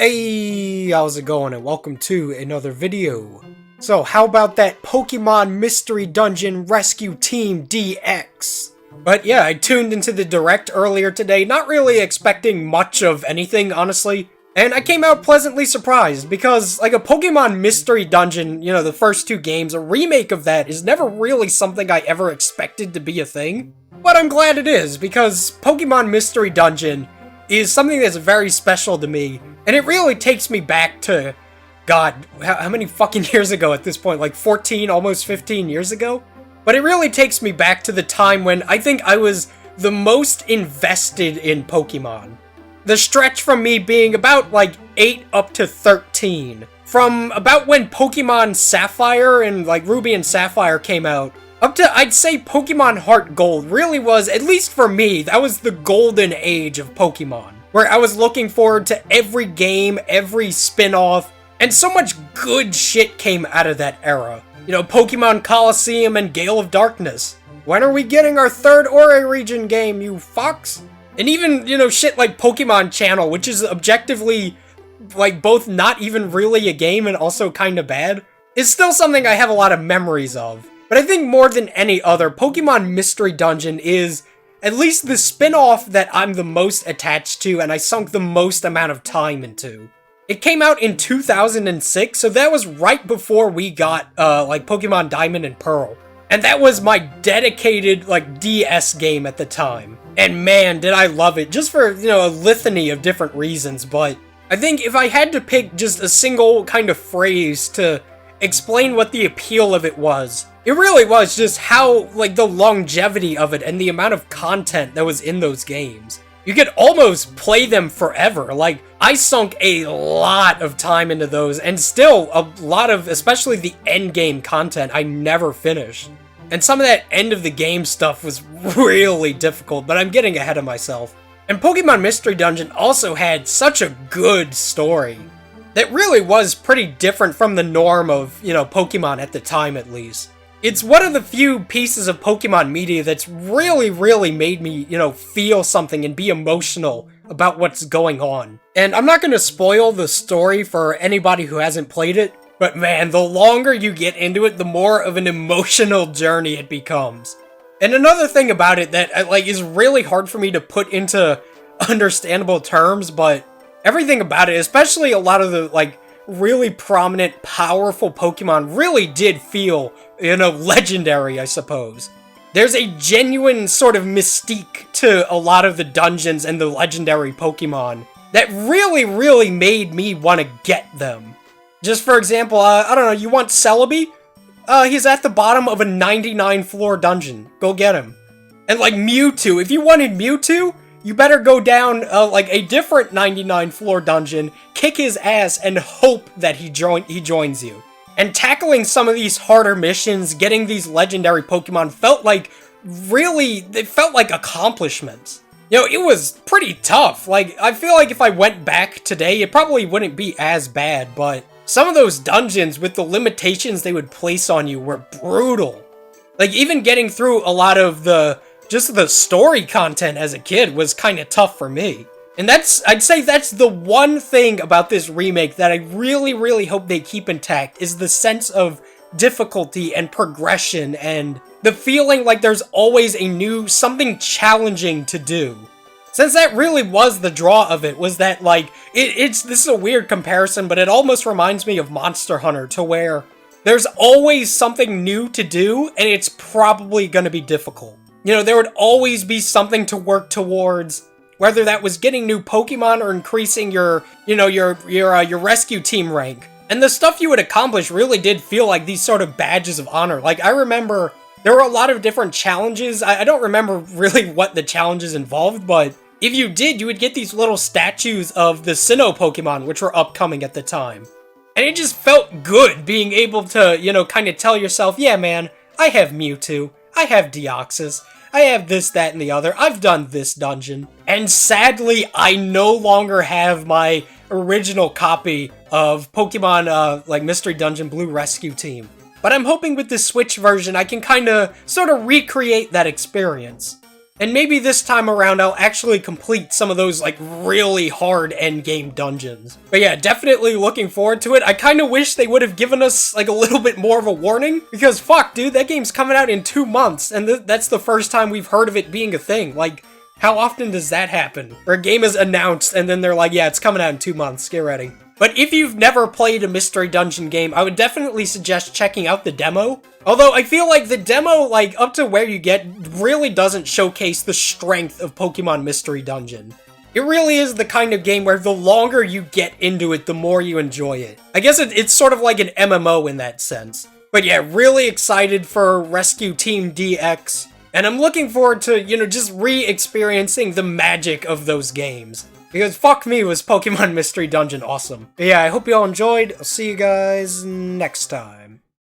Hey, how's it going and welcome to another video. So how about that Pokemon Mystery Dungeon Rescue Team DX? But yeah, I tuned into the Direct earlier today, not really expecting much of anything, honestly. And I came out pleasantly surprised, because like a Pokemon Mystery Dungeon, the first two games, a remake of that is never really something I ever expected to be a thing. But I'm glad it is, because Pokemon Mystery Dungeon is something that's very special to me. And it really takes me back to, God, how many fucking years ago at this point? Like 14, almost 15 years ago? But it really takes me back to the time when I think I was the most invested in Pokemon. The stretch from me being about like 8 up to 13. From about when Pokemon Sapphire and like Ruby and Sapphire came out, up to, I'd say, Pokemon Heart Gold really was, at least for me, that was the golden age of Pokemon. Where I was looking forward to every game, every spin-off, and so much good shit came out of that era. Pokemon Coliseum and Gale of Darkness. When are we getting our third Ore region game, you fucks? And even, shit like Pokemon Channel, which is objectively, like, both not even really a game and also kinda bad, is still something I have a lot of memories of. But I think more than any other, Pokemon Mystery Dungeon is at least the spin-off that I'm the most attached to and I sunk the most amount of time into. It came out in 2006, so that was right before we got, Pokemon Diamond and Pearl. And that was my dedicated, DS game at the time. And man, did I love it, just for, a litany of different reasons, but I think if I had to pick just a single kind of phrase to explain what the appeal of it was, it really was just how, the longevity of it and the amount of content that was in those games. You could almost play them forever. I sunk a lot of time into those, and still a lot of, especially the endgame content, I never finished. And some of that end of the game stuff was really difficult, but I'm getting ahead of myself. And Pokemon Mystery Dungeon also had such a good story that really was pretty different from the norm of, Pokemon at the time at least. It's one of the few pieces of Pokemon media that's really made me, feel something and be emotional about what's going on. And I'm not going to spoil the story for anybody who hasn't played it, but man, the longer you get into it, the more of an emotional journey it becomes. And another thing about it that, is really hard for me to put into understandable terms, but everything about it, especially a lot of the, really prominent, powerful Pokemon really did feel, legendary, I suppose. There's a genuine sort of mystique to a lot of the dungeons and the legendary Pokemon that really made me want to get them. Just for example, I don't know, you want Celebi? He's at the bottom of a 99 floor dungeon. Go get him. And Mewtwo, if you wanted Mewtwo, you better go down, a different 99 floor dungeon, kick his ass, and hope that he joins you. And tackling some of these harder missions, getting these legendary Pokemon felt like accomplishments. It was pretty tough. I feel like if I went back today, it probably wouldn't be as bad, but some of those dungeons with the limitations they would place on you were brutal. Even getting through a lot of the story content as a kid was kind of tough for me. And I'd say that's the one thing about this remake that I really hope they keep intact, is the sense of difficulty and progression and the feeling like there's always something challenging to do. Since that really was the draw of it, was that this is a weird comparison, but it almost reminds me of Monster Hunter, to where there's always something new to do and it's probably gonna be difficult. There would always be something to work towards, whether that was getting new Pokemon or increasing your rescue team rank. And the stuff you would accomplish really did feel like these sort of badges of honor. I remember there were a lot of different challenges. I don't remember really what the challenges involved, but if you did, you would get these little statues of the Sinnoh Pokemon, which were upcoming at the time. And it just felt good being able to, kind of tell yourself, yeah man, I have Mewtwo, I have Deoxys, I have this, that, and the other. I've done this dungeon. And sadly, I no longer have my original copy of Pokemon, Mystery Dungeon Blue Rescue Team. But I'm hoping with the Switch version, I can sort of recreate that experience. And maybe this time around I'll actually complete some of those, like, really hard endgame dungeons. But yeah, definitely looking forward to it. I kind of wish they would have given us, like, a little bit more of a warning. Because, fuck, dude, that game's coming out in 2 months, and that's the first time we've heard of it being a thing. Like, how often does that happen? Where a game is announced, and then they're like, yeah, it's coming out in 2 months, get ready. But if you've never played a mystery dungeon game, I would definitely suggest checking out the demo. Although I feel like the demo, like, up to where you get, really doesn't showcase the strength of Pokemon Mystery Dungeon. It really is the kind of game where the longer you get into it, the more you enjoy it. I guess it's sort of like an MMO in that sense. But yeah, really excited for Rescue Team DX. And I'm looking forward to, you know, just re-experiencing the magic of those games. Because fuck me, was Pokemon Mystery Dungeon awesome. But yeah, I hope you all enjoyed. I'll see you guys next time.